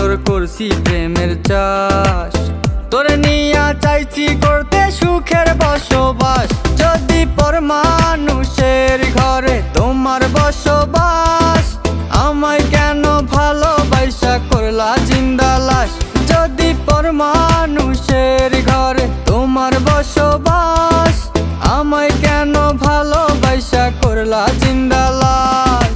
ভিতর করছি প্রেমের চাষ। তোরে নিয়া চাইছি করতে সুখের বসবাস। যদি পর মানুষের ঘরে তোমার বসবাস, আমায় কেন ভালোবাসা করলা জিন্দা লাশ। যদি পর মানুষের ঘরে তোমার বসবাস, আমায় কেন ভালোবাসা করলা জিন্দা লাশ।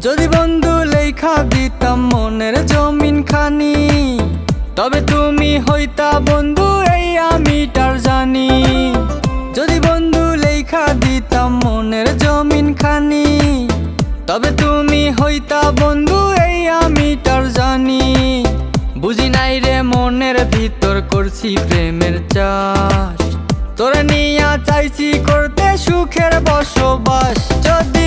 যদি বন্ধু লেখা দিতাম মনের জমিন খানি, তবে তুমি হইতা বন্ধু এই আমি তার জানি। যদি বন্ধু লেখা দিতাম মনের জমিন খানি, তবে তুমি হইতা বন্ধু এই আমি তার জানি। বুঝি নাই রে মনের ভিতর করছি প্রেমের চাষ। তোরে নিয়া চাইছি করতে সুখের বসবাস। যদি